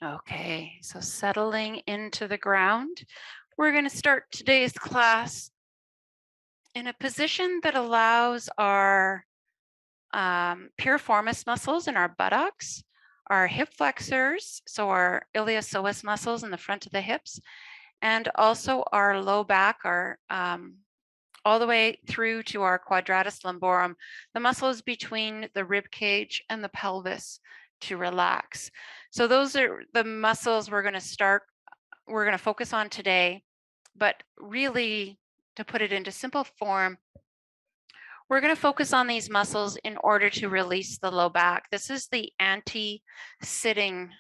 Okay, so settling into the ground. We're going to start today's class in a position that allows our piriformis muscles in our buttocks, our hip flexors, so our iliopsoas muscles in the front of the hips, and also our low back, our all the way through to our quadratus lumborum, the muscles between the rib cage and the pelvis to relax. So those are the muscles we're going to focus on today, but really to put it into simple form, we're going to focus on these muscles in order to release the low back. This is the anti-sitting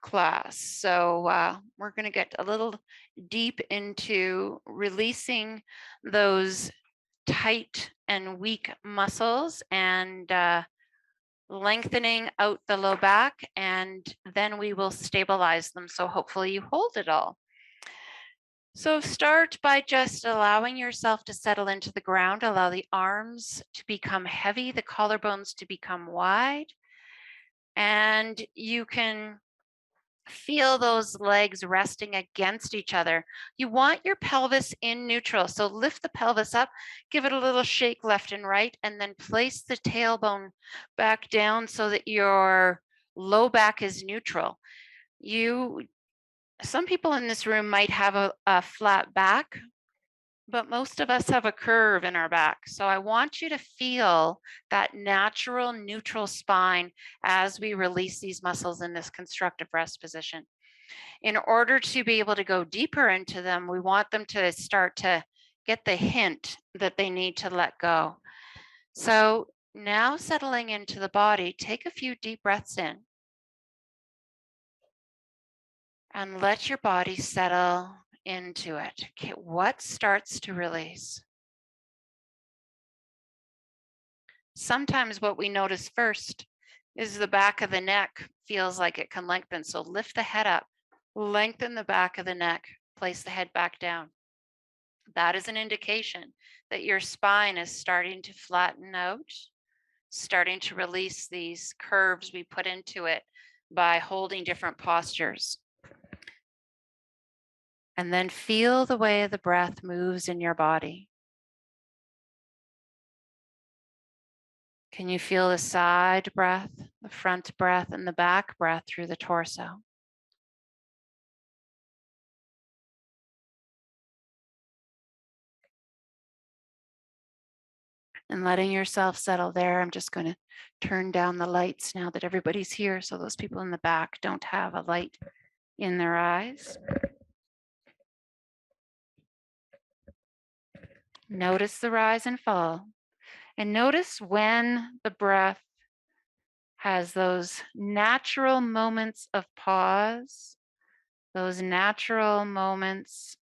class. So we're going to get a little deep into releasing those tight and weak muscles and lengthening out the low back, and then we will stabilize them. So hopefully you hold it all. So start by just allowing yourself to settle into the ground. Allow the arms to become heavy, the collarbones to become wide, and you can feel those legs resting against each other. You want your pelvis in neutral. So lift the pelvis up, give it a little shake left and right, and then place the tailbone back down so that your low back is neutral. Some people in this room might have a flat back, but most of us have a curve in our back. So I want you to feel that natural neutral spine as we release these muscles in this constructive rest position. In order to be able to go deeper into them, we want them to start to get the hint that they need to let go. So now settling into the body, take a few deep breaths in. And let your body settle into it. Okay, what starts to release? Sometimes what we notice first is the back of the neck feels like it can lengthen. So lift the head up, lengthen the back of the neck, place the head back down. That is an indication that your spine is starting to flatten out, starting to release these curves we put into it by holding different postures. And then feel the way the breath moves in your body. Can you feel the side breath, the front breath, and the back breath through the torso? And letting yourself settle there. I'm just going to turn down the lights now that everybody's here so those people in the back don't have a light in their eyes. Notice the rise and fall. And notice when the breath has those natural moments of pause, those natural moments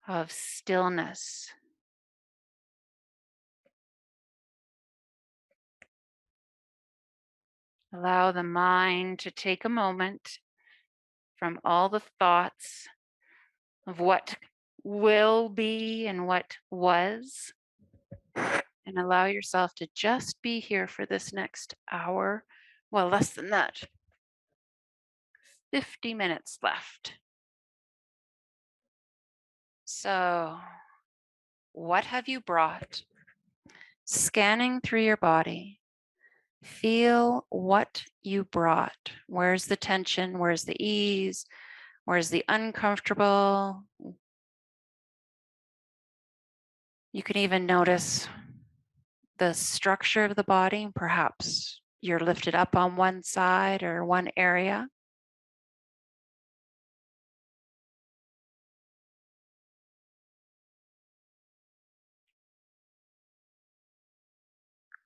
of stillness. Allow the mind to take a moment from all the thoughts of what will be and what was, and allow yourself to just be here for this next hour. Well, less than that. 50 minutes left. So, what have you brought? Scanning through your body, feel what you brought. Where's the tension? Where's the ease? Where's the uncomfortable? You can even notice the structure of the body. Perhaps you're lifted up on one side or one area.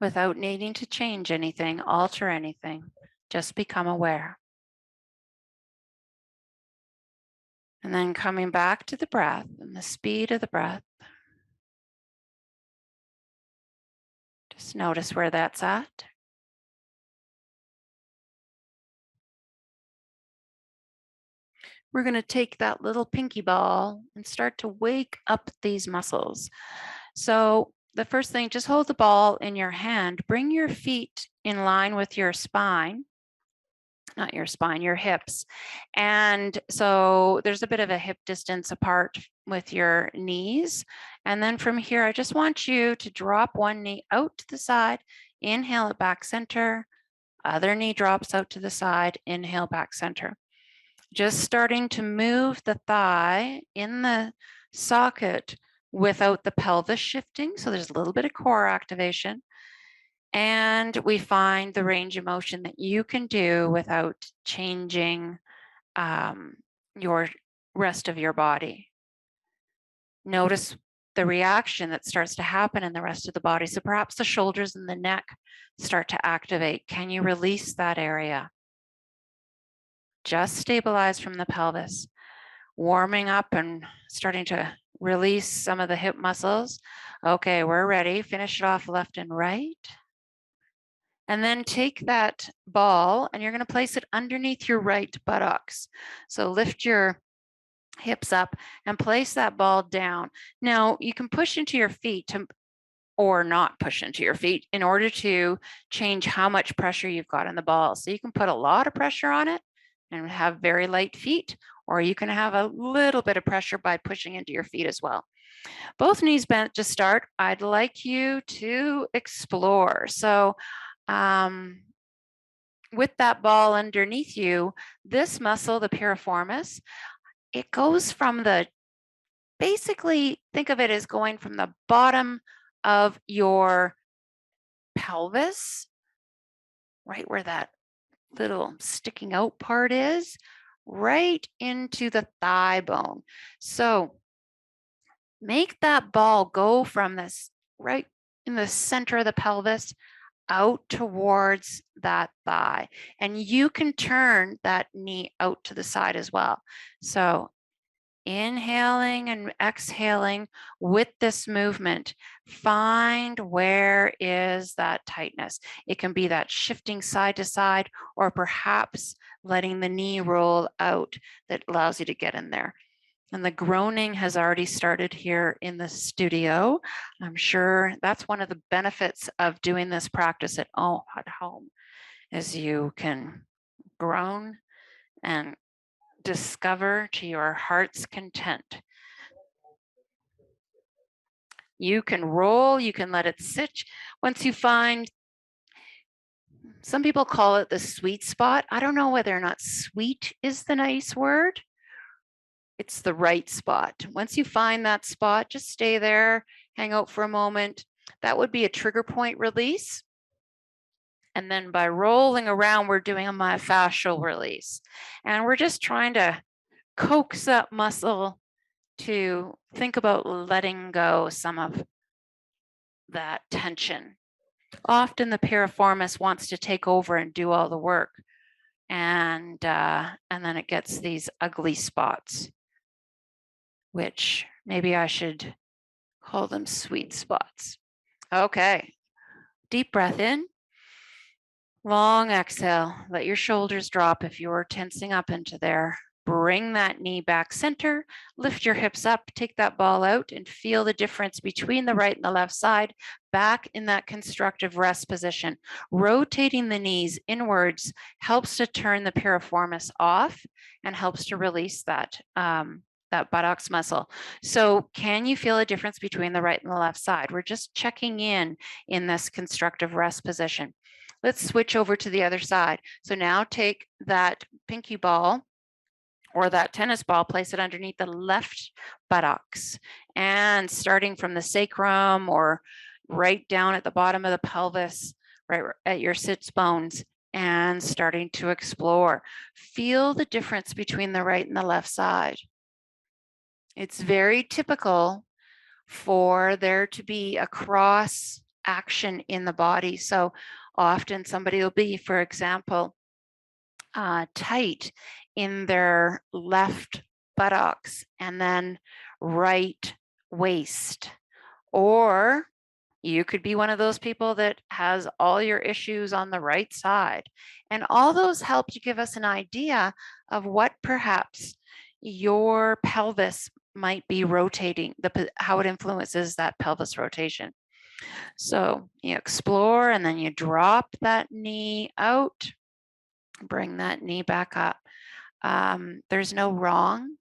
Without needing to change anything, alter anything, just become aware. And then coming back to the breath and the speed of the breath. Just notice where that's at. We're going to take that little pinky ball and start to wake up these muscles. So the first thing, just hold the ball in your hand. Bring your feet in line with your spine. not your spine, your hips. And so there's a bit of a hip distance apart with your knees. And then from here, I just want you to drop one knee out to the side, inhale it back center, other knee drops out to the side, inhale back center. Just starting to move the thigh in the socket without the pelvis shifting. So there's a little bit of core activation. And we find the range of motion that you can do without changing your rest of your body. Notice the reaction that starts to happen in the rest of the body. So perhaps the shoulders and the neck start to activate. Can you release that area? Just stabilize from the pelvis, warming up and starting to release some of the hip muscles. Okay, we're ready. Finish it off left and right. And then take that ball and you're going to place it underneath your right buttocks. So lift your hips up and place that ball down. Now you can push into your feet or not push into your feet in order to change how much pressure you've got on the ball. So you can put a lot of pressure on it and have very light feet, or you can have a little bit of pressure by pushing into your feet as well. Both knees bent to start. I'd like you to explore. So with that ball underneath you, this muscle, the piriformis, it goes from basically think of it as going from the bottom of your pelvis, right where that little sticking out part is, right into the thigh bone. So make that ball go from this right in the center of the pelvis out towards that thigh. And you can turn that knee out to the side as well. So inhaling and exhaling with this movement, find where is that tightness. It can be that shifting side to side, or perhaps letting the knee roll out that allows you to get in there. And the groaning has already started here in the studio. I'm sure that's one of the benefits of doing this practice at home, is you can groan and discover to your heart's content. You can roll, you can let it sit. Once you find, some people call it the sweet spot. I don't know whether or not sweet is the nice word. It's the right spot. Once you find that spot, just stay there, hang out for a moment. That would be a trigger point release. And then by rolling around, we're doing a myofascial release. And we're just trying to coax that muscle to think about letting go some of that tension. Often the piriformis wants to take over and do all the work. And then it gets these ugly spots, which maybe I should call them sweet spots. Okay, deep breath in, long exhale. Let your shoulders drop if you're tensing up into there. Bring that knee back center, lift your hips up, take that ball out and feel the difference between the right and the left side, back in that constructive rest position. Rotating the knees inwards helps to turn the piriformis off and helps to release that buttocks muscle. So can you feel a difference between the right and the left side? We're just checking in this constructive rest position. Let's switch over to the other side. So now take that pinky ball or that tennis ball, place it underneath the left buttocks, and starting from the sacrum or right down at the bottom of the pelvis, right at your sits bones, and starting to explore. Feel the difference between the right and the left side. It's very typical for there to be a cross action in the body. So often somebody will be, for example, tight in their left buttocks and then right waist. Or you could be one of those people that has all your issues on the right side. And all those help to give us an idea of what perhaps your pelvis might be rotating, how it influences that pelvis rotation. So you explore and then you drop that knee out. Bring that knee back up. There's no wrong.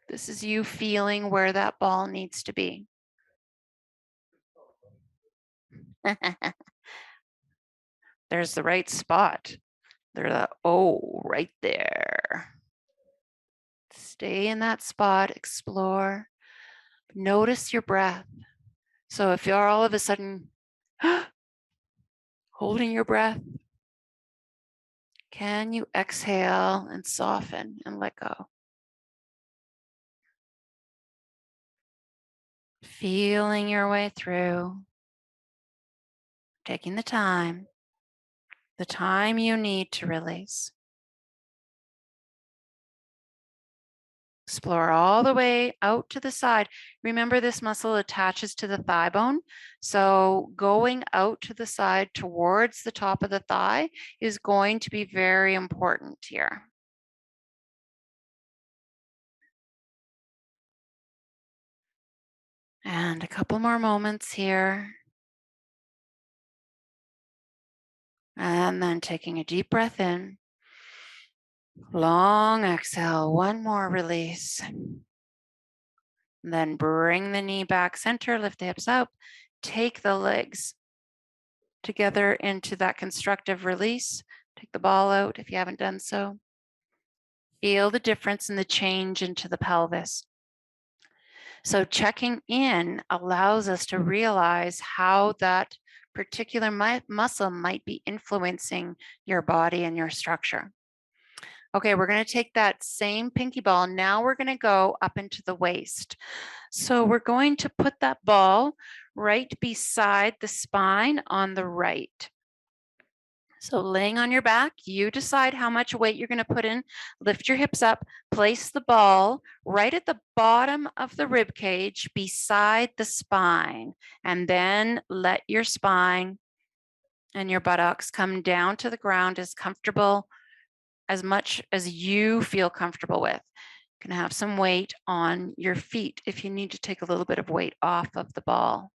This is you feeling where that ball needs to be. There's the right spot. Right there. Stay in that spot, explore, notice your breath. So if you're all of a sudden holding your breath, can you exhale and soften and let go? Feeling your way through, taking the time you need to release. Explore all the way out to the side. Remember, this muscle attaches to the thigh bone. So going out to the side towards the top of the thigh is going to be very important here. And a couple more moments here. And then taking a deep breath in. Long exhale, one more release. And then bring the knee back center, lift the hips up, take the legs together into that constructive release. Take the ball out if you haven't done so. Feel the difference in the change into the pelvis. So checking in allows us to realize how that particular muscle might be influencing your body and your structure. Okay, we're going to take that same pinky ball. Now we're going to go up into the waist. So we're going to put that ball right beside the spine on the right. So laying on your back, you decide how much weight you're going to put in. Lift your hips up, place the ball right at the bottom of the rib cage beside the spine, and then let your spine and your buttocks come down to the ground as comfortable, as much as you feel comfortable with. You can have some weight on your feet if you need to take a little bit of weight off of the ball.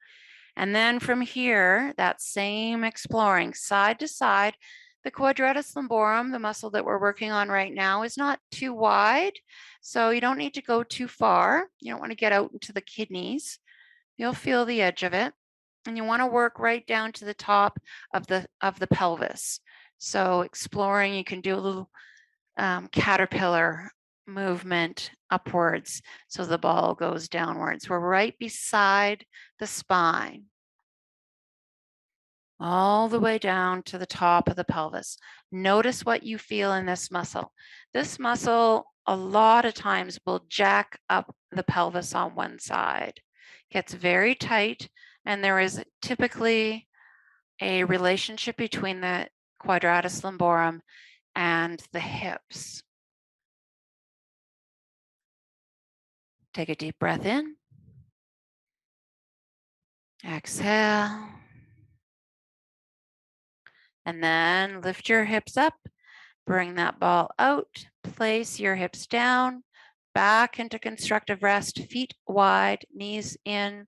And then from here, that same exploring side to side, the quadratus lumborum, the muscle that we're working on right now, is not too wide. So you don't need to go too far. You don't want to get out into the kidneys. You'll feel the edge of it. And you want to work right down to the top of the pelvis. So exploring, you can do a little caterpillar movement upwards so the ball goes downwards. We're right beside the spine, all the way down to the top of the pelvis. Notice what you feel in this muscle. This muscle a lot of times will jack up the pelvis on one side. Gets very tight, and there is typically a relationship between the quadratus lumborum and the hips. Take a deep breath in. Exhale. And then lift your hips up. Bring that ball out. Place your hips down. Back into constructive rest. Feet wide, knees in.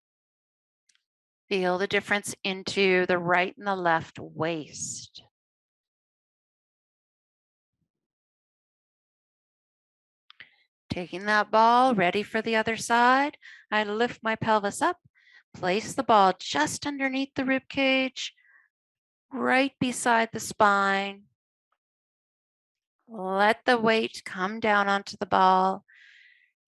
Feel the difference into the right and the left waist. Taking that ball, ready for the other side. I lift my pelvis up. Place the ball just underneath the rib cage, right beside the spine. Let the weight come down onto the ball.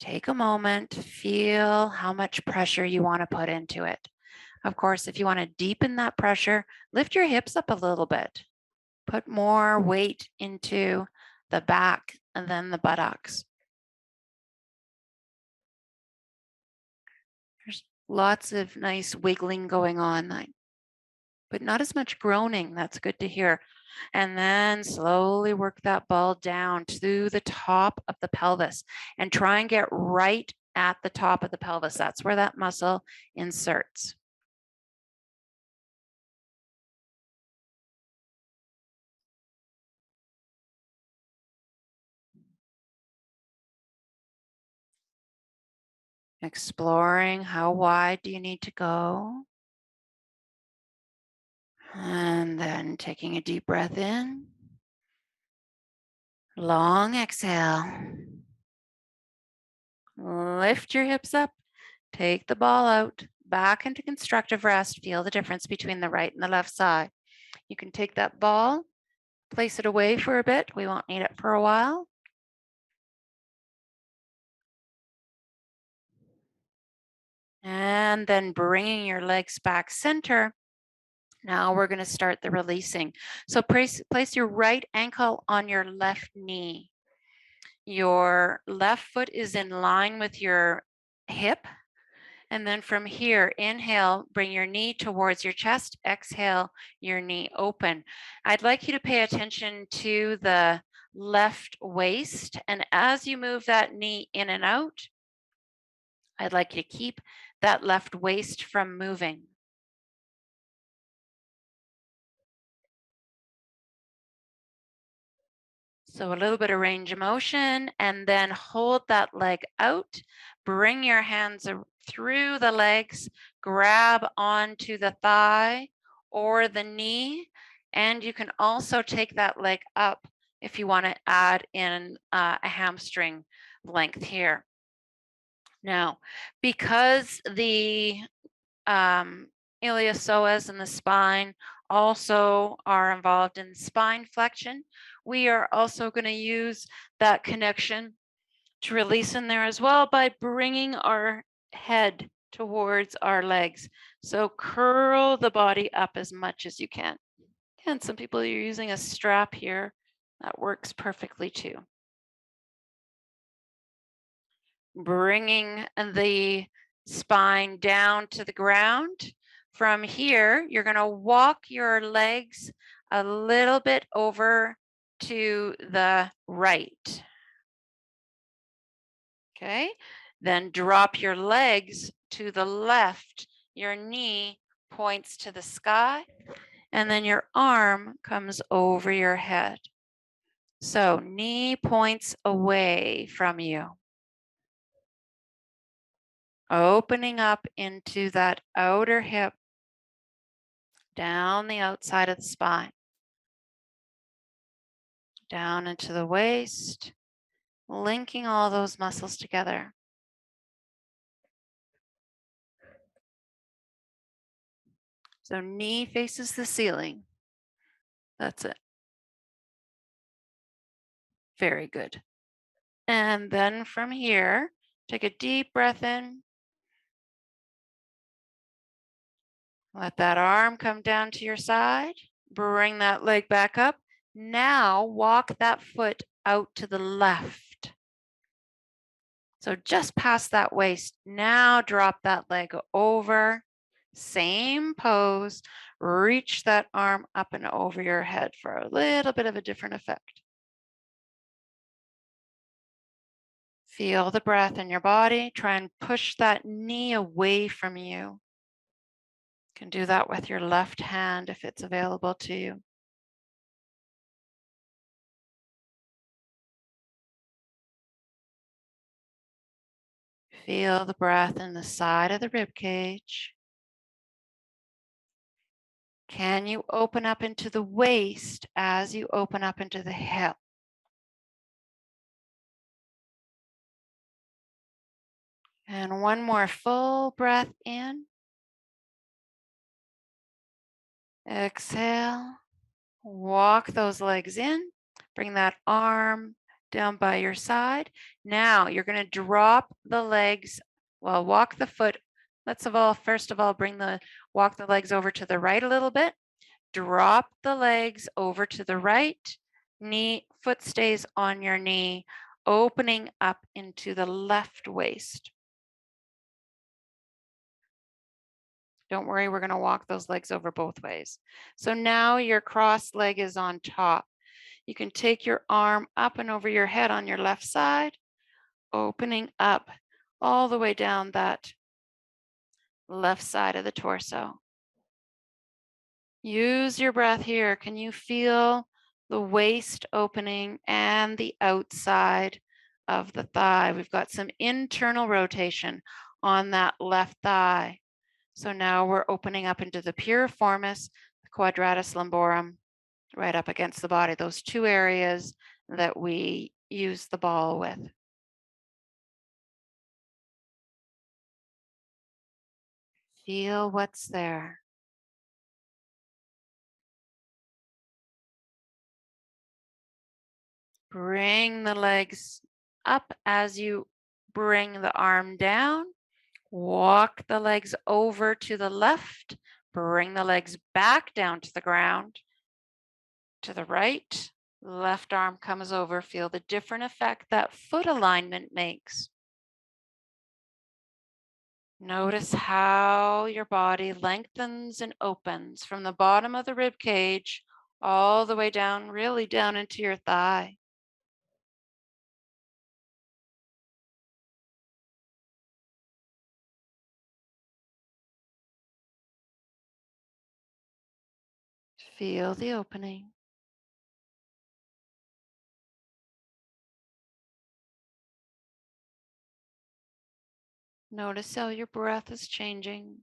Take a moment, feel how much pressure you want to put into it. Of course, if you want to deepen that pressure, lift your hips up a little bit. Put more weight into the back and then the buttocks. There's lots of nice wiggling going on, but not as much groaning. That's good to hear. And then slowly work that ball down to the top of the pelvis and try and get right at the top of the pelvis. That's where that muscle inserts. Exploring how wide do you need to go? And then taking a deep breath in. Long exhale. Lift your hips up. Take the ball out. Back into constructive rest. Feel the difference between the right and the left side. You can take that ball, place it away for a bit. We won't need it for a while. And then bringing your legs back center. Now we're going to start the releasing. So place your right ankle on your left knee. Your left foot is in line with your hip. And then from here, inhale, bring your knee towards your chest. Exhale, your knee open. I'd like you to pay attention to the left waist. And as you move that knee in and out, I'd like you to keep that left waist from moving. So a little bit of range of motion, and then hold that leg out. Bring your hands through the legs, grab onto the thigh or the knee, and you can also take that leg up if you want to add in a hamstring length here. Now, because the iliopsoas and the spine also are involved in spine flexion, we are also going to use that connection to release in there as well by bringing our head towards our legs. So curl the body up as much as you can. And some people are using a strap here. That works perfectly too. Bringing the spine down to the ground. From here, you're going to walk your legs a little bit over to the right. Okay, then drop your legs to the left. Your knee points to the sky, and then your arm comes over your head. So knee points away from you. Opening up into that outer hip, down the outside of the spine, down into the waist, linking all those muscles together. So knee faces the ceiling. That's it. Very good. And then from here, take a deep breath in. Let that arm come down to your side. Bring that leg back up. Now walk that foot out to the left. So just past that waist. Now drop that leg over. Same pose. Reach that arm up and over your head for a little bit of a different effect. Feel the breath in your body. Try and push that knee away from you. You can do that with your left hand if it's available to you. Feel the breath in the side of the rib cage. Can you open up into the waist as you open up into the hip? And one more full breath in. Exhale. Walk those legs in. Bring that arm down by your side. Now you're going to drop the legs. Well, walk the foot. First of all, walk the legs over to the right a little bit. Drop the legs over to the right. Foot stays on your knee, opening up into the left waist. Don't worry, we're going to walk those legs over both ways. So now your cross leg is on top. You can take your arm up and over your head on your left side, opening up all the way down that left side of the torso. Use your breath here. Can you feel the waist opening and the outside of the thigh? We've got some internal rotation on that left thigh. So now we're opening up into the piriformis, the quadratus lumborum, right up against the body. Those two areas that we use the ball with. Feel what's there. Bring the legs up as you bring the arm down. Walk the legs over to the left. Bring the legs back down to the ground. To the right. Left arm comes over. Feel the different effect that foot alignment makes. Notice how your body lengthens and opens from the bottom of the rib cage all the way down, really down into your thigh. Feel the opening. Notice how your breath is changing.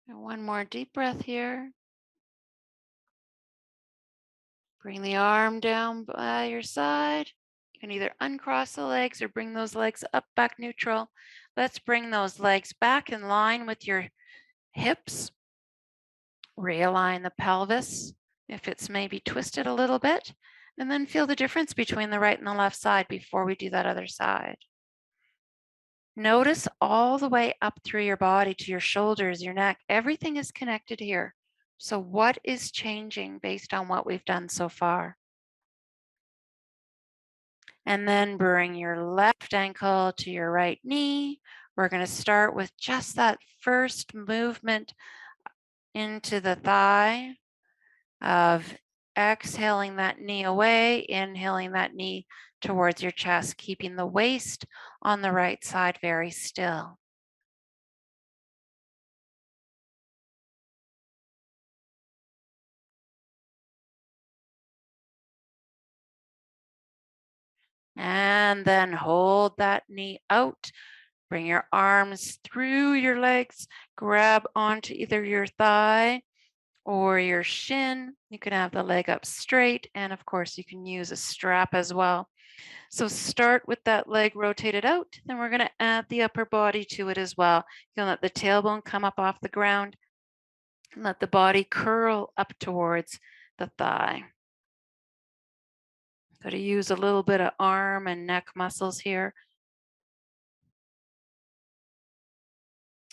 And one more deep breath here. Bring the arm down by your side. You can either uncross the legs or bring those legs up back neutral. Let's bring those legs back in line with your hips. Realign the pelvis if it's maybe twisted a little bit, and then feel the difference between the right and the left side before we do that other side. Notice all the way up through your body to your shoulders, your neck. Everything is connected here. So, what is changing based on what we've done so far? And then bring your left ankle to your right knee. We're going to start with just that first movement into the thigh of exhaling that knee away, inhaling that knee towards your chest, keeping the waist on the right side very still. And then hold that knee out. Bring your arms through your legs. Grab onto either your thigh or your shin. You can have the leg up straight. And of course, you can use a strap as well. So start with that leg rotated out. Then we're going to add the upper body to it as well. You can let the tailbone come up off the ground and let the body curl up towards the thigh. Got to use a little bit of arm and neck muscles here.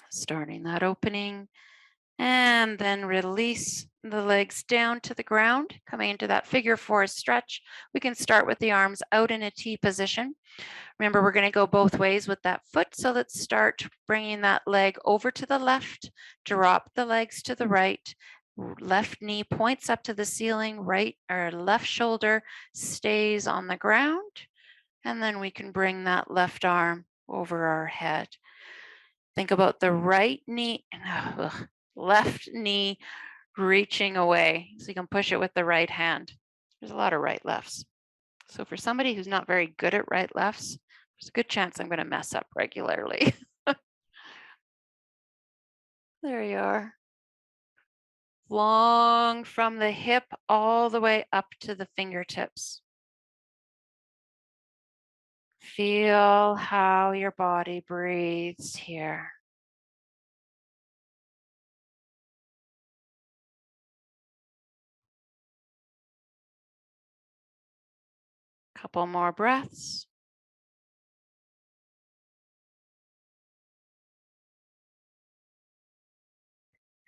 Starting that opening, and then release the legs down to the ground, coming into that figure four stretch. We can start with the arms out in a T position. Remember, we're going to go both ways with that foot. So let's start bringing that leg over to the left, drop the legs to the right. Left knee points up to the ceiling, right or left shoulder stays on the ground. And then we can bring that left arm over our head. Think about the right knee, left knee reaching away. So you can push it with the right hand. There's a lot of right lefts. So for somebody who's not very good at right lefts, there's a good chance I'm going to mess up regularly. There you are. Long from the hip all the way up to the fingertips. Feel how your body breathes here. Couple more breaths.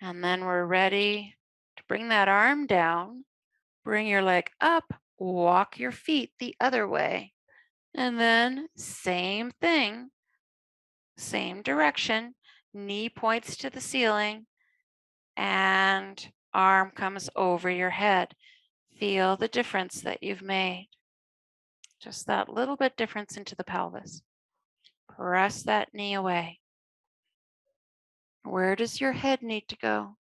And then we're ready to bring that arm down. Bring your leg up, walk your feet the other way. And then same thing, same direction. Knee points to the ceiling and arm comes over your head. Feel the difference that you've made. Just that little bit difference into the pelvis. Press that knee away. Where does your head need to go?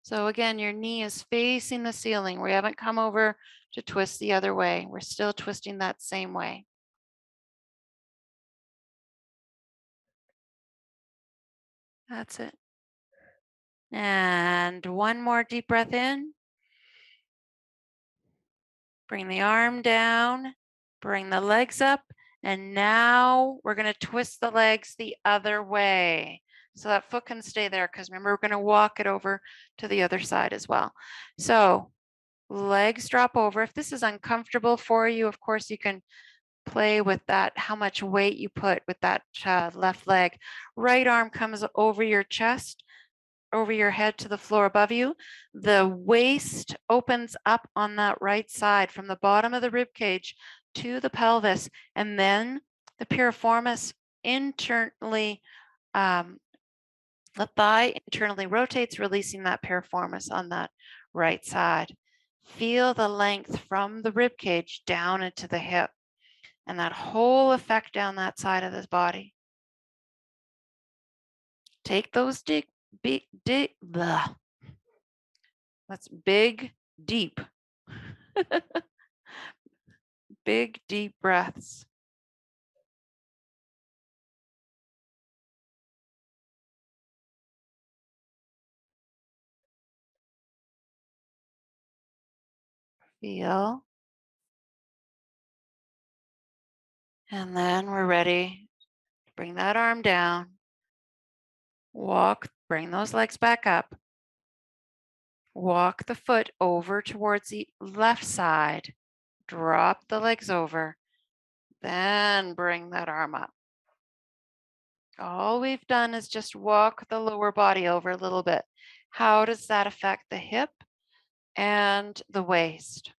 So again, your knee is facing the ceiling. We haven't come over to twist the other way. We're still twisting that same way. That's it. And one more deep breath in. Bring the arm down, bring the legs up, and now we're going to twist the legs the other way. So that foot can stay there because remember, we're going to walk it over to the other side as well. So legs drop over. If this is uncomfortable for you, of course, you can play with that, how much weight you put with that left leg. Right arm comes over your chest, over your head to the floor above you. The waist opens up on that right side from the bottom of the rib cage to the pelvis, and then the piriformis internally, the thigh internally rotates, releasing that piriformis on that right side. Feel the length from the rib cage down into the hip and that whole effect down that side of the body. Take those that's big, deep, big, deep breaths. Feel. And then we're ready. Bring that arm down. Walk, bring those legs back up. Walk the foot over towards the left side. Drop the legs over. Then bring that arm up. All we've done is just walk the lower body over a little bit. How does that affect the hip and the waist?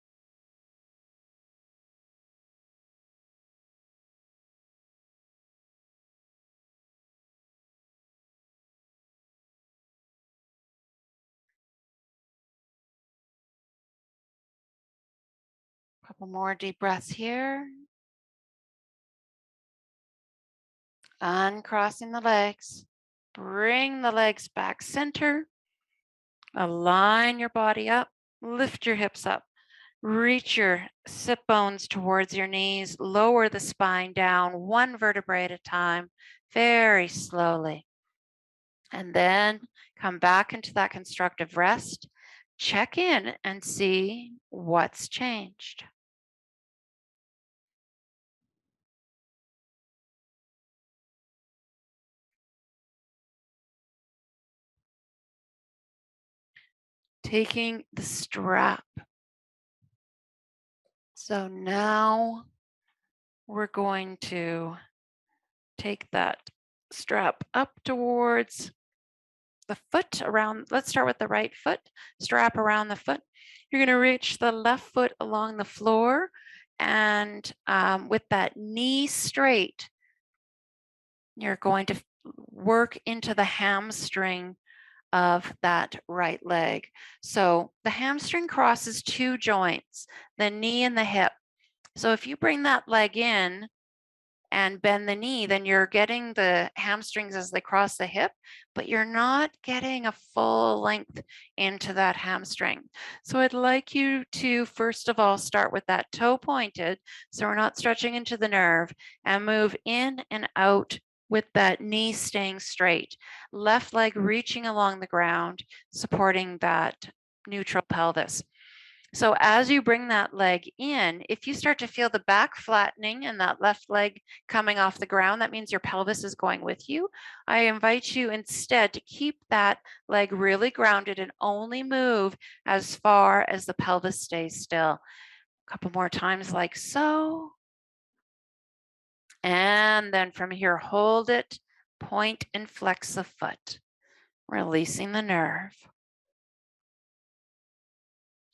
Couple more deep breaths here. Uncrossing the legs. Bring the legs back center. Align your body up. Lift your hips up. Reach your sit bones towards your knees. Lower the spine down one vertebrae at a time, very slowly. And then come back into that constructive rest. Check in and see what's changed. Taking the strap. So now we're going to take that strap up towards the foot around. Let's start with the right foot, strap around the foot. You're going to reach the left foot along the floor and with that knee straight, you're going to work into the hamstring of that right leg. So the hamstring crosses two joints, the knee and the hip. So if you bring that leg in and bend the knee, then you're getting the hamstrings as they cross the hip, but you're not getting a full length into that hamstring. So I'd like you to, first of all, start with that toe pointed, so we're not stretching into the nerve, and move in and out with that knee staying straight. Left leg reaching along the ground, supporting that neutral pelvis. So as you bring that leg in, if you start to feel the back flattening and that left leg coming off the ground, that means your pelvis is going with you. I invite you instead to keep that leg really grounded and only move as far as the pelvis stays still. A couple more times like so. And then from here, hold it, point and flex the foot, releasing the nerve.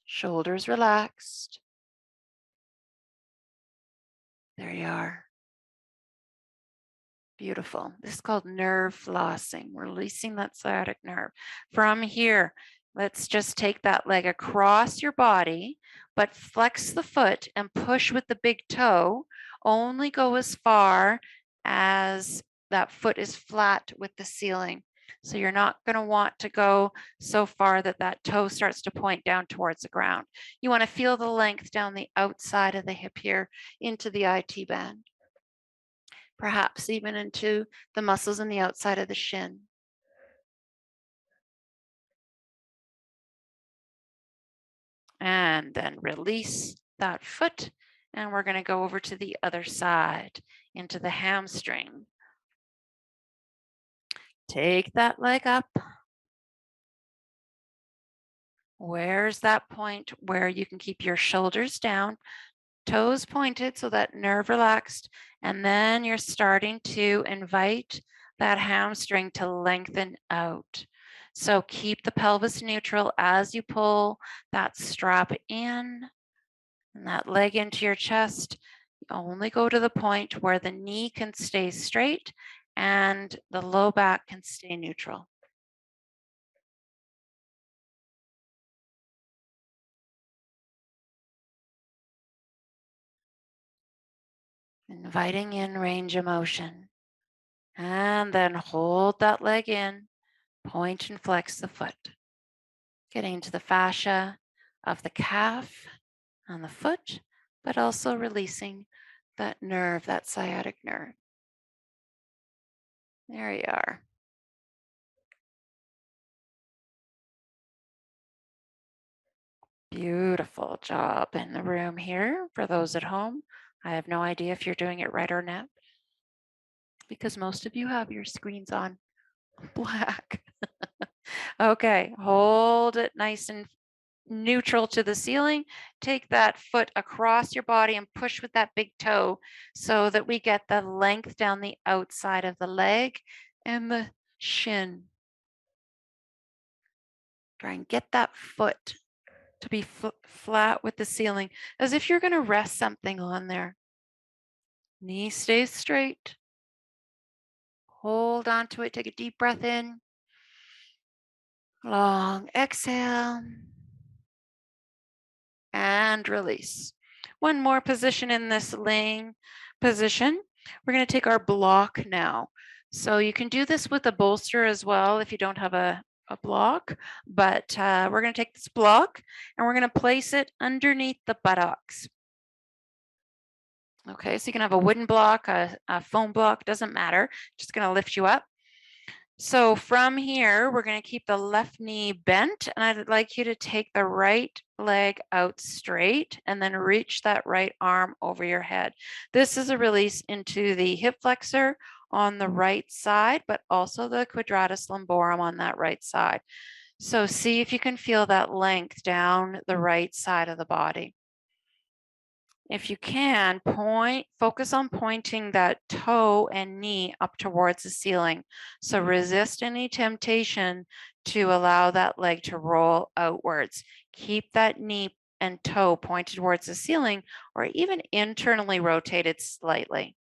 Shoulders relaxed. There you are. Beautiful. This is called nerve flossing, releasing that sciatic nerve. From here, let's just take that leg across your body, but flex the foot and push with the big toe. Only go as far as that foot is flat with the ceiling. So you're not going to want to go so far that that toe starts to point down towards the ground. You want to feel the length down the outside of the hip here into the IT band, perhaps even into the muscles in the outside of the shin. And then release that foot. And we're going to go over to the other side into the hamstring. Take that leg up. Where's that point where you can keep your shoulders down, toes pointed so that nerve relaxed, and then you're starting to invite that hamstring to lengthen out. So keep the pelvis neutral as you pull that strap in and that leg into your chest. Only go to the point where the knee can stay straight and the low back can stay neutral. Inviting in range of motion. And then hold that leg in, point and flex the foot. Getting into the fascia of the calf and the foot, but also releasing that nerve, that sciatic nerve. There you are. Beautiful job in the room here. For those at home, I have no idea if you're doing it right or not, because most of you have your screens on black. Okay, hold it nice and neutral to the ceiling. Take that foot across your body and push with that big toe so that we get the length down the outside of the leg and the shin. Try and get that foot to be flat with the ceiling, as if you're going to rest something on there. Knee stays straight. Hold on to it. Take a deep breath in. Long exhale. And release. One more position in this laying position. We're going to take our block now. So you can do this with a bolster as well if you don't have a block, but we're going to take this block and we're going to place it underneath the buttocks. Okay, so you can have a wooden block, a foam block, doesn't matter. Just going to lift you up. So from here, we're going to keep the left knee bent, and I'd like you to take the right leg out straight and then reach that right arm over your head. This is a release into the hip flexor on the right side, but also the quadratus lumborum on that right side. So see if you can feel that length down the right side of the body. If you can, focus on pointing that toe and knee up towards the ceiling. So resist any temptation to allow that leg to roll outwards. Keep that knee and toe pointed towards the ceiling or even internally rotated slightly.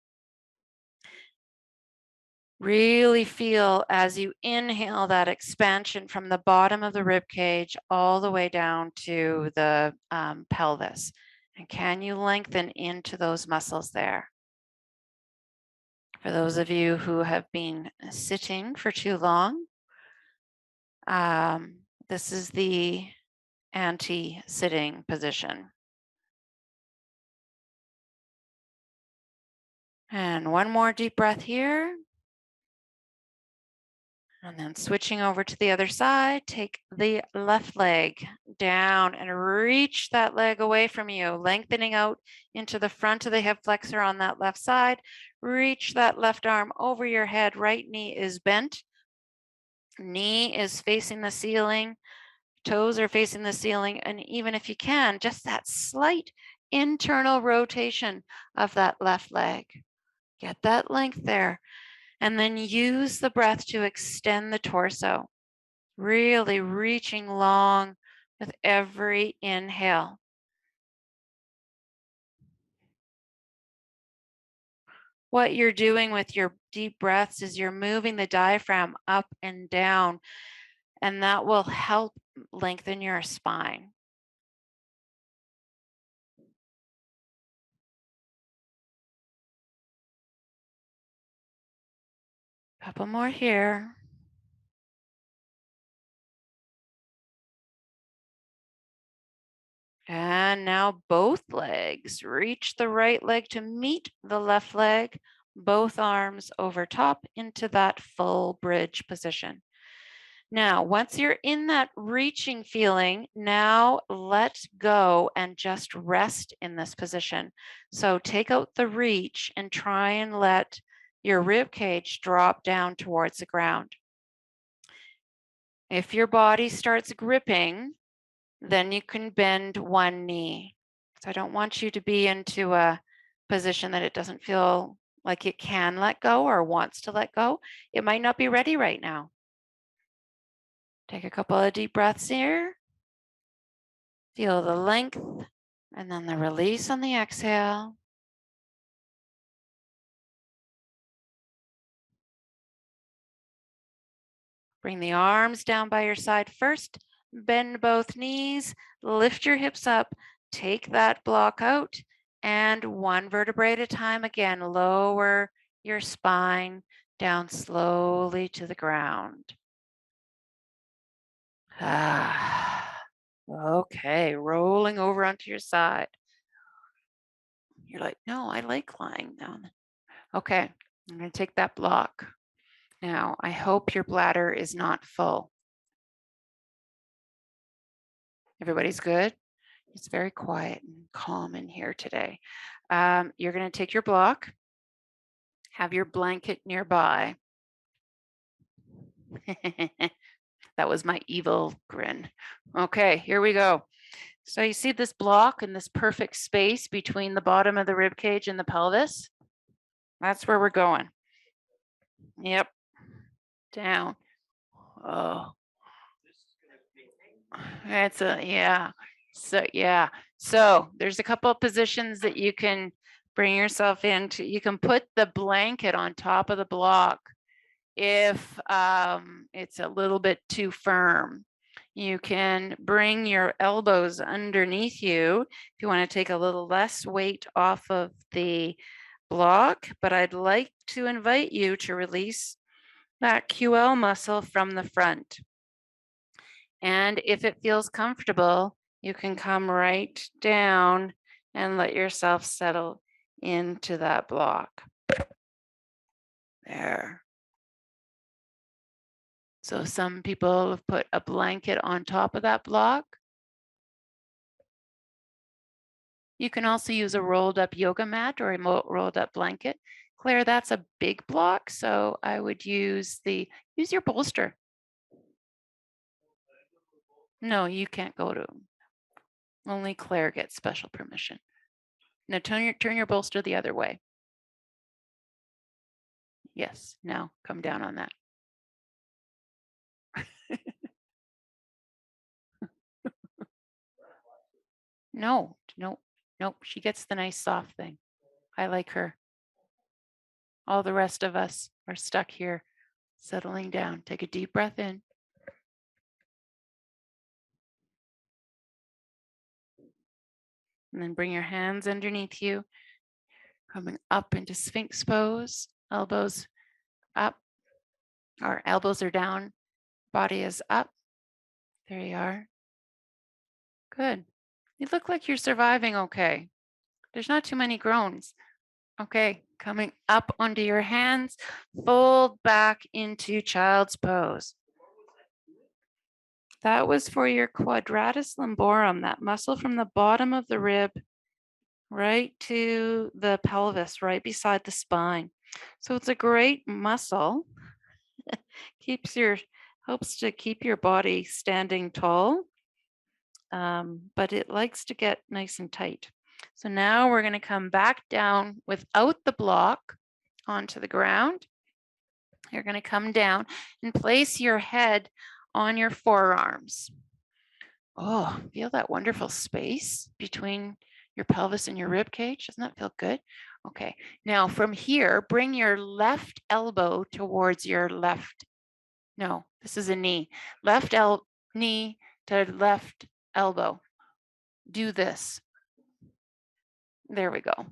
Really feel as you inhale that expansion from the bottom of the rib cage all the way down to the pelvis. And can you lengthen into those muscles there? For those of you who have been sitting for too long, this is the anti-sitting position. And one more deep breath here. And then switching over to the other side, take the left leg down and reach that leg away from you, lengthening out into the front of the hip flexor on that left side. Reach that left arm over your head. Right knee is bent. Knee is facing the ceiling. Toes are facing the ceiling. And even if you can, just that slight internal rotation of that left leg. Get that length there. And then use the breath to extend the torso, really reaching long with every inhale. What you're doing with your deep breaths is you're moving the diaphragm up and down, and that will help lengthen your spine. Couple more here. And now both legs. Reach the right leg to meet the left leg, both arms over top into that full bridge position. Now, once you're in that reaching feeling, now let go and just rest in this position. So take out the reach and try and let your rib cage drop down towards the ground. If your body starts gripping, then you can bend one knee. So I don't want you to be into a position that it doesn't feel like it can let go or wants to let go. It might not be ready right now. Take a couple of deep breaths here. Feel the length and then the release on the exhale. Bring the arms down by your side first. Bend both knees. Lift your hips up. Take that block out. And one vertebrae at a time again, lower your spine down slowly to the ground. Okay, rolling over onto your side. You're like, no, I like lying down. Okay, I'm going to take that block. Now, I hope your bladder is not full. Everybody's good? It's very quiet and calm in here today. You're going to take your block, have your blanket nearby. That was my evil grin. Okay, here we go. So you see this block and this perfect space between the bottom of the rib cage and the pelvis? That's where we're going. Yep. Down. Oh. It's a, yeah. So there's a couple of positions that you can bring yourself into. You can put the blanket on top of the block if it's a little bit too firm. You can bring your elbows underneath you if you want to take a little less weight off of the block, but I'd like to invite you to release that QL muscle from the front. And if it feels comfortable, you can come right down and let yourself settle into that block. There. So some people have put a blanket on top of that block. You can also use a rolled up yoga mat or a rolled up blanket. Claire, that's a big block, so I would use your bolster. No, you can't go to. Only Claire gets special permission. Now turn your bolster the other way. Yes, now come down on that. No, she gets the nice soft thing. I like her. All the rest of us are stuck here, settling down. Take a deep breath in. And then bring your hands underneath you, coming up into Sphinx Pose, elbows up. Our elbows are down, body is up. There you are. Good. You look like you're surviving okay. There's not too many groans. Okay, coming up onto your hands, fold back into child's pose. That was for your quadratus lumborum, that muscle from the bottom of the rib right to the pelvis, right beside the spine. So it's a great muscle. Helps to keep your body standing tall, but it likes to get nice and tight. So now we're going to come back down without the block onto the ground. You're going to come down and place your head on your forearms. Oh, feel that wonderful space between your pelvis and your rib cage. Doesn't that feel good? Okay, now from here, bring your left elbow towards your left. No, this is a knee. Left knee to left elbow. Do this. There we go.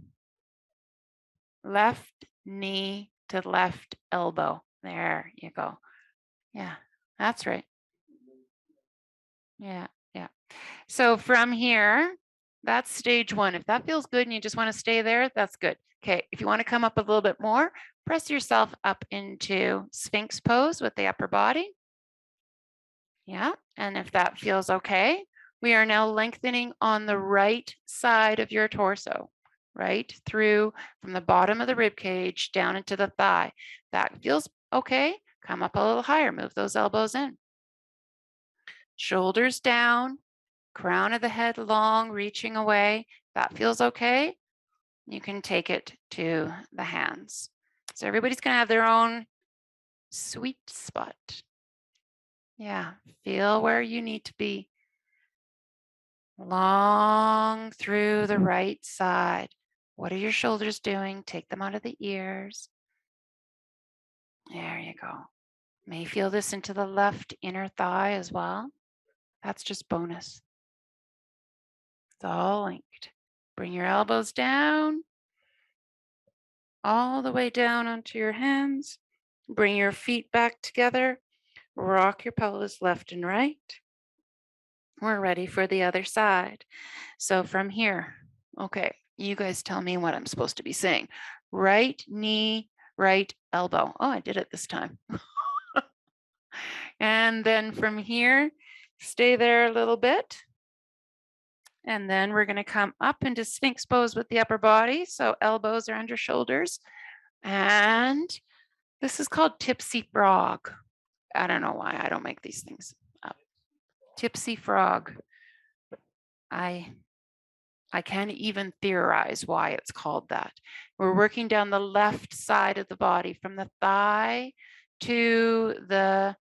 Left knee to left elbow. There you go. Yeah, that's right. Yeah. So from here, that's stage one. If that feels good and you just want to stay there, that's good. Okay, if you want to come up a little bit more, press yourself up into Sphinx pose with the upper body. Yeah, and if that feels okay, we are now lengthening on the right side of your torso, right through from the bottom of the rib cage down into the thigh. That feels okay. Come up a little higher, move those elbows in. Shoulders down, crown of the head long, reaching away. That feels okay. You can take it to the hands. So everybody's going to have their own sweet spot. Yeah, feel where you need to be. Long through the right side. What are your shoulders doing? Take them out of the ears. There you go. May feel this into the left inner thigh as well. That's just bonus. It's all linked. Bring your elbows down, all the way down onto your hands. Bring your feet back together. Rock your pelvis left and right. We're ready for the other side. So from here, okay, you guys tell me what I'm supposed to be saying. Right knee, right elbow. Oh, I did it this time. And then from here, stay there a little bit. And then we're going to come up into Sphinx Pose with the upper body. So elbows are under shoulders. And this is called Tipsy Frog. I don't know why I don't make these things up. Tipsy Frog. I can't even theorize why it's called that. We're working down the left side of the body from the thigh to the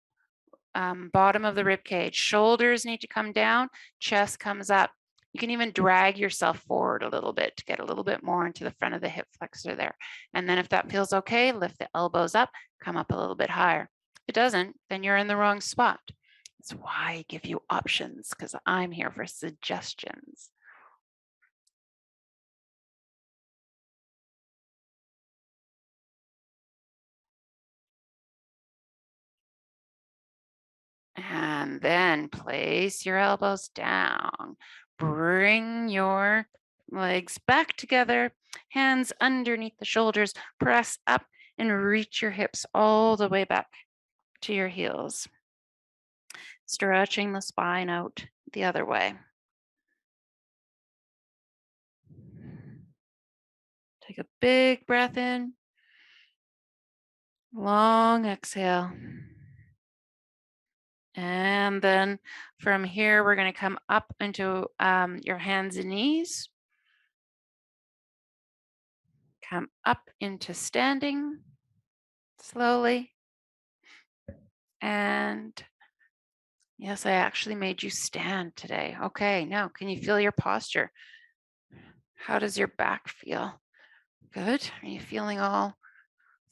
bottom of the rib cage. Shoulders need to come down, chest comes up. You can even drag yourself forward a little bit to get a little bit more into the front of the hip flexor there. And then if that feels okay, lift the elbows up, come up a little bit higher. If it doesn't, then you're in the wrong spot. That's why I give you options, because I'm here for suggestions. And then place your elbows down. Bring your legs back together, hands underneath the shoulders, press up and reach your hips all the way back to your heels. Stretching the spine out the other way. Take a big breath in, long exhale. And then from here, we're going to come up into your hands and knees. Come up into standing slowly. And yes, I actually made you stand today. Okay, now can you feel your posture? How does your back feel? Good. Are you feeling all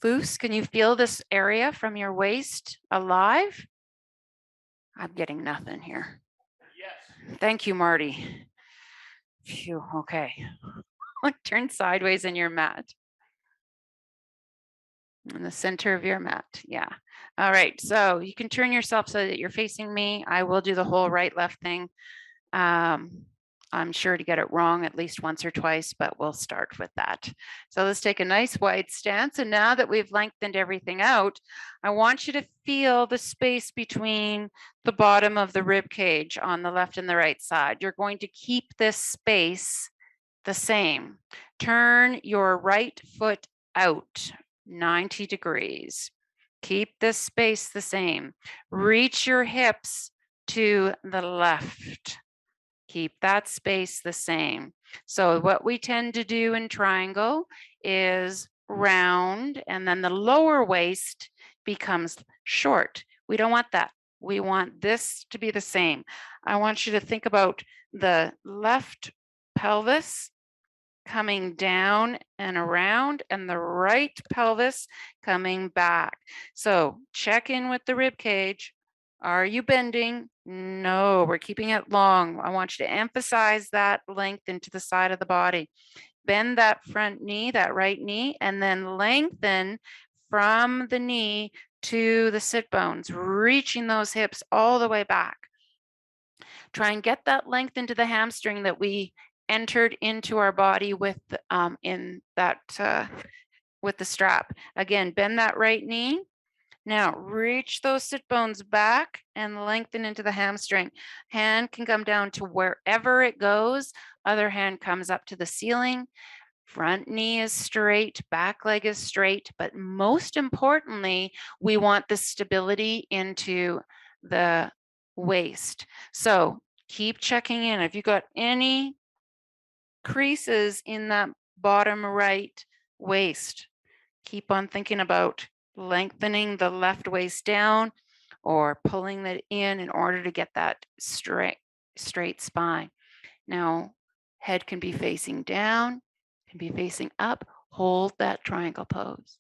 loose? Can you feel this area from your waist alive? I'm getting nothing here. Yes. Thank you, Marty. Phew, okay. Turn sideways in your mat. In the center of your mat. Yeah. All right. So you can turn yourself so that you're facing me. I will do the whole right left thing. I'm sure to get it wrong at least once or twice, but we'll start with that. So let's take a nice wide stance. And now that we've lengthened everything out, I want you to feel the space between the bottom of the rib cage on the left and the right side. You're going to keep this space the same. Turn your right foot out 90 degrees. Keep this space the same. Reach your hips to the left. Keep that space the same. So what we tend to do in triangle is round, and then the lower waist becomes short. We don't want that. We want this to be the same. I want you to think about the left pelvis coming down and around, and the right pelvis coming back. So check in with the rib cage. Are you bending? No, we're keeping it long. I want you to emphasize that length into the side of the body. Bend that front knee, that right knee, and then lengthen from the knee to the sit bones, reaching those hips all the way back. Try and get that length into the hamstring that we entered into our body with in that with the strap. Again, bend that right knee, Now reach those sit bones back and lengthen into the hamstring. Hand can come down to wherever it goes. Other hand comes up to the ceiling. Front knee is straight, back leg is straight, but most importantly, we want the stability into the waist. So keep checking in. If you got any creases in that bottom right waist, keep on thinking about lengthening the left waist down or pulling it in order to get that straight spine. Now, head can be facing down, can be facing up. Hold that triangle pose.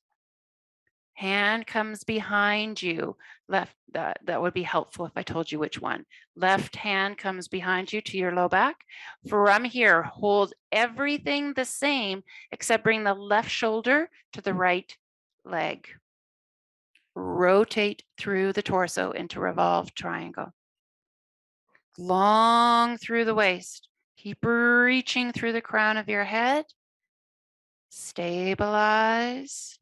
Hand comes behind you. Left, that would be helpful if I told you which one. Left hand comes behind you to your low back. From here, hold everything the same except bring the left shoulder to the right leg. Rotate through the torso into revolved triangle. Long through the waist. Keep reaching through the crown of your head. Stabilize.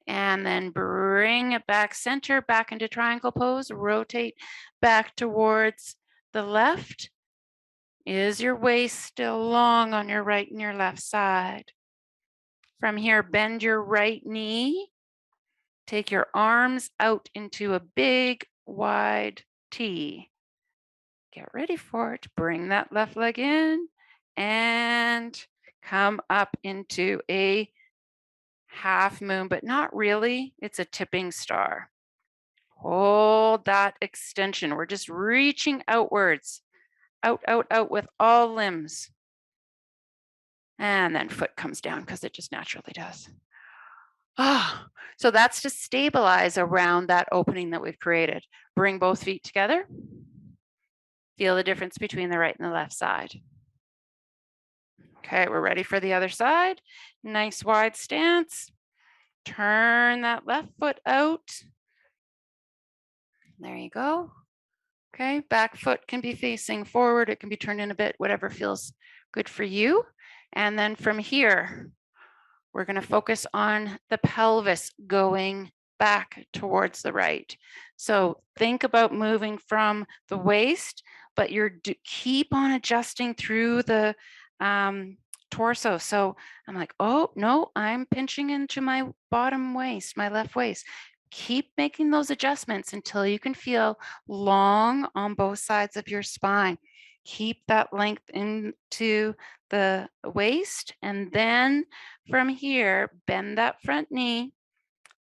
And then bring it back center, back into triangle pose. Rotate back towards the left. Is your waist still long on your right and your left side? From here, bend your right knee. Take your arms out into a big, wide T. Get ready for it. Bring that left leg in and come up into a half moon, but not really. It's a tipping star. Hold that extension. We're just reaching outwards, out with all limbs. And then foot comes down because it just naturally does. Ah, so that's to stabilize around that opening that we've created. Bring both feet together. Feel the difference between the right and the left side. Okay, we're ready for the other side. Nice wide stance. Turn that left foot out. There you go. Okay, back foot can be facing forward. It can be turned in a bit, whatever feels good for you. And then from here, we're going to focus on the pelvis going back towards the right. So think about moving from the waist, but keep on adjusting through the torso. So I'm like, oh, no, I'm pinching into my bottom waist, my left waist. Keep making those adjustments until you can feel long on both sides of your spine. Keep that length into the waist. And then from here, bend that front knee.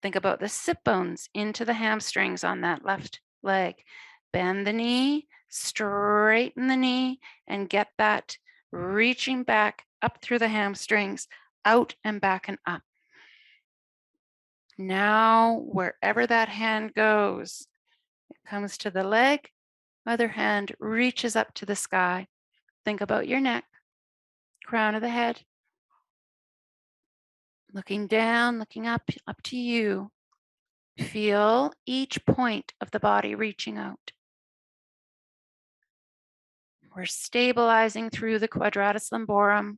Think about the sit bones into the hamstrings on that left leg. Bend the knee, straighten the knee, and get that reaching back up through the hamstrings, out and back and up. Now, wherever that hand goes, it comes to the leg, other hand reaches up to the sky. Think about your neck, crown of the head, looking down, looking up to you. Feel each point of the body reaching out. We're stabilizing through the quadratus lumborum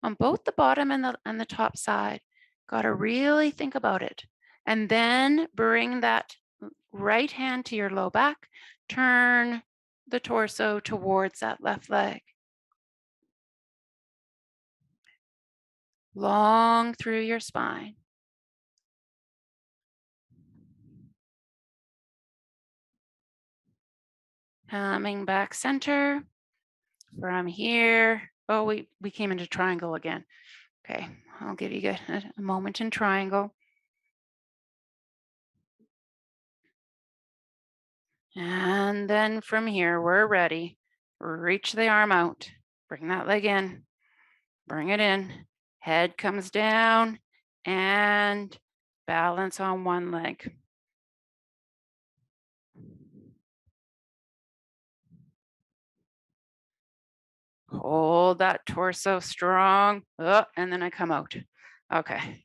on both the bottom and the top side. Got to really think about it. And then bring that right hand to your low back. Turn the torso towards that left leg. Long through your spine. Coming back center. From here, oh, we came into triangle again. Okay, I'll give you a moment in triangle. And then from here, we're ready. Reach the arm out. Bring that leg in. Bring it in. Head comes down and balance on one leg. Hold that torso strong. Oh, and then I come out. Okay.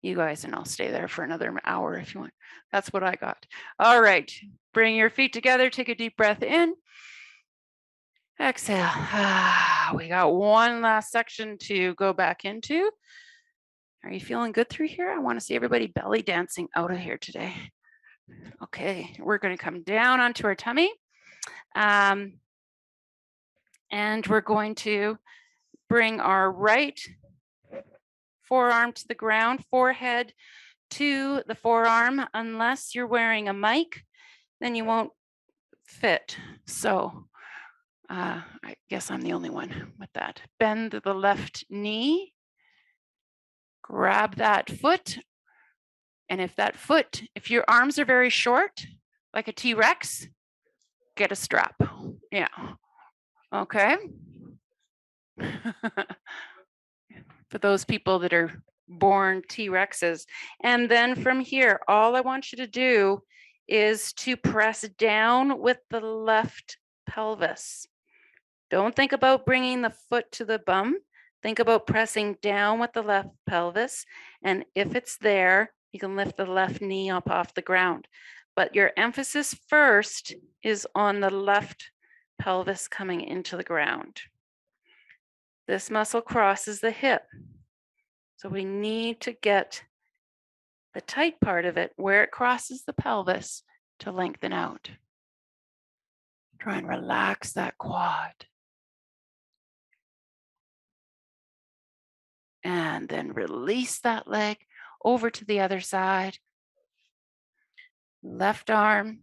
You guys and I'll stay there for another hour if you want. That's what I got. All right. Bring your feet together. Take a deep breath in. Exhale. We got one last section to go back into. Are you feeling good through here? I want to see everybody belly dancing out of here today. Okay, we're going to come down onto our tummy. And we're going to bring our right forearm to the ground, forehead to the forearm. Unless you're wearing a mic, then you won't fit. So I guess I'm the only one with that. Bend the left knee, grab that foot. And if your arms are very short, like a T-Rex, get a strap. Yeah. Okay. For those people that are born T-Rexes. And then from here, all I want you to do is to press down with the left pelvis. Don't think about bringing the foot to the bum. Think about pressing down with the left pelvis. And if it's there, you can lift the left knee up off the ground. But your emphasis first is on the left pelvis coming into the ground. This muscle crosses the hip. So we need to get the tight part of it where it crosses the pelvis to lengthen out. Try and relax that quad. And then release that leg over to the other side. Left arm,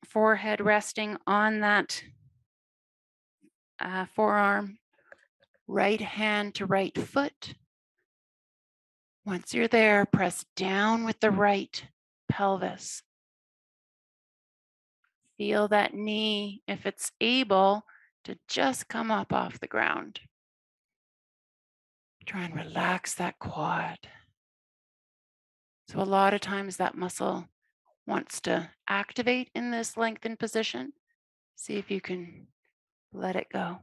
forehead resting on that forearm. Right hand to right foot. Once you're there, press down with the right pelvis. Feel that knee, if it's able, to just come up off the ground. Try and relax that quad. So a lot of times that muscle wants to activate in this lengthened position. See if you can let it go.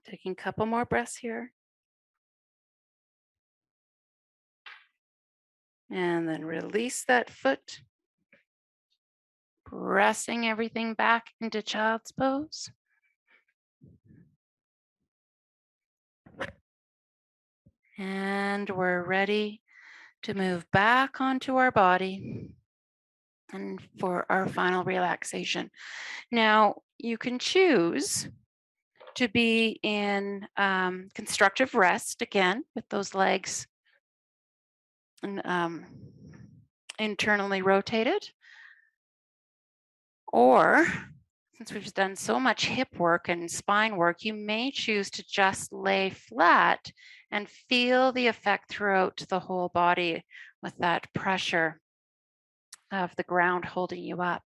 Taking a couple more breaths here. And then release that foot. Pressing everything back into child's pose. And we're ready to move back onto our body and for our final relaxation. Now, you can choose to be in constructive rest again with those legs and, internally rotated. Or, since we've done so much hip work and spine work, you may choose to just lay flat and feel the effect throughout the whole body with that pressure of the ground holding you up.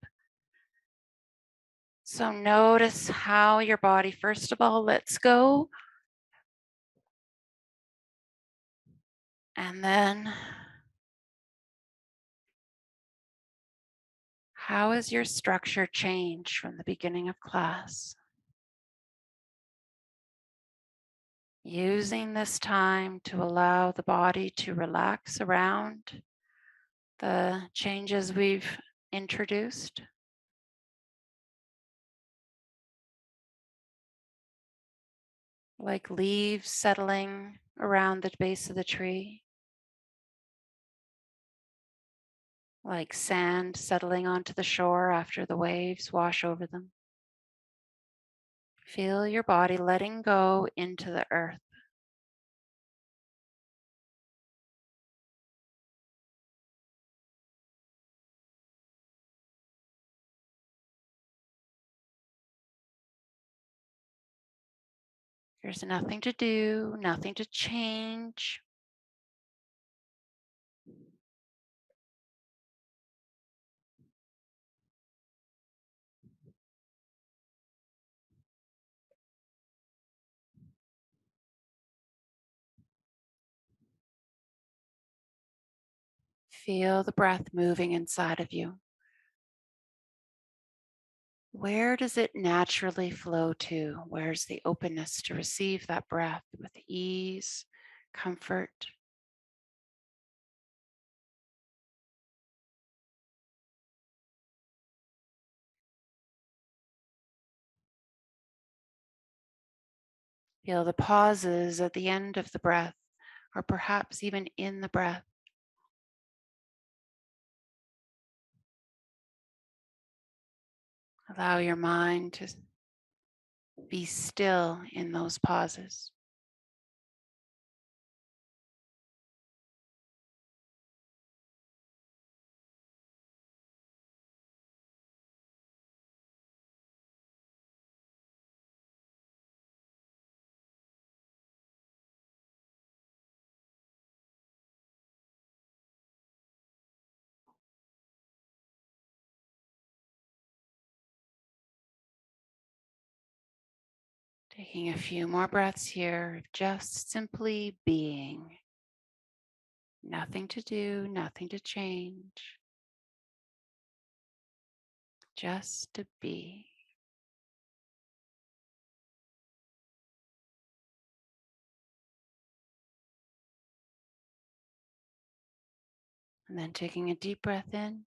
So notice how your body, first of all, lets go. And then, how has your structure changed from the beginning of class? Using this time to allow the body to relax around the changes we've introduced. Like leaves settling around the base of the tree. Like sand settling onto the shore after the waves wash over them. Feel your body letting go into the earth. There's nothing to do, nothing to change. Feel the breath moving inside of you. Where does it naturally flow to? Where's the openness to receive that breath with ease, comfort? Feel the pauses at the end of the breath, or perhaps even in the breath. Allow your mind to be still in those pauses. Taking a few more breaths here of just simply being. Nothing to do, nothing to change. Just to be. And then taking a deep breath in.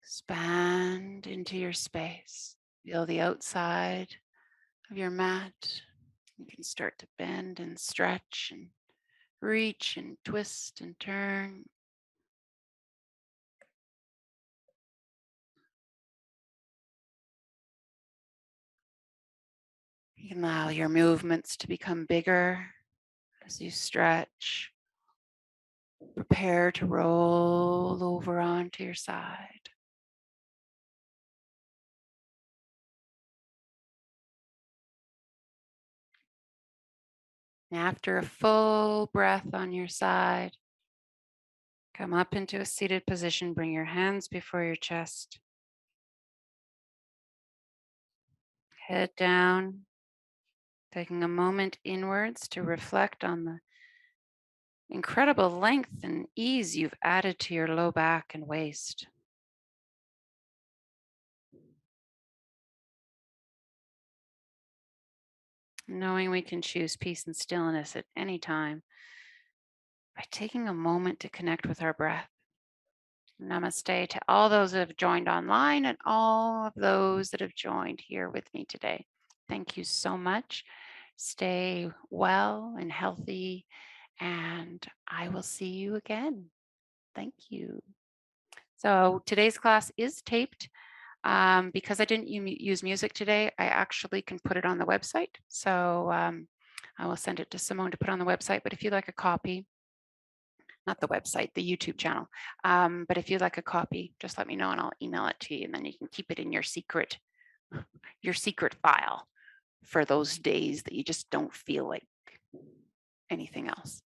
Expand into your space. Feel the outside of your mat. You can start to bend and stretch and reach and twist and turn. You can allow your movements to become bigger as you stretch. Prepare to roll over onto your side. And after a full breath on your side, come up into a seated position. Bring your hands before your chest. Head down, taking a moment inwards to reflect on the incredible length and ease you've added to your low back and waist. Knowing we can choose peace and stillness at any time by taking a moment to connect with our breath. Namaste to all those that have joined online and all of those that have joined here with me today. Thank you so much. Stay well and healthy, and I will see you again. Thank you. So today's class is taped. Because I didn't use music today, I actually can put it on the website. So I will send it to Simone to put on the website. But if you'd like a copy, not the website, the YouTube channel. But if you'd like a copy, just let me know and I'll email it to you, and then you can keep it in your secret file for those days that you just don't feel like anything else.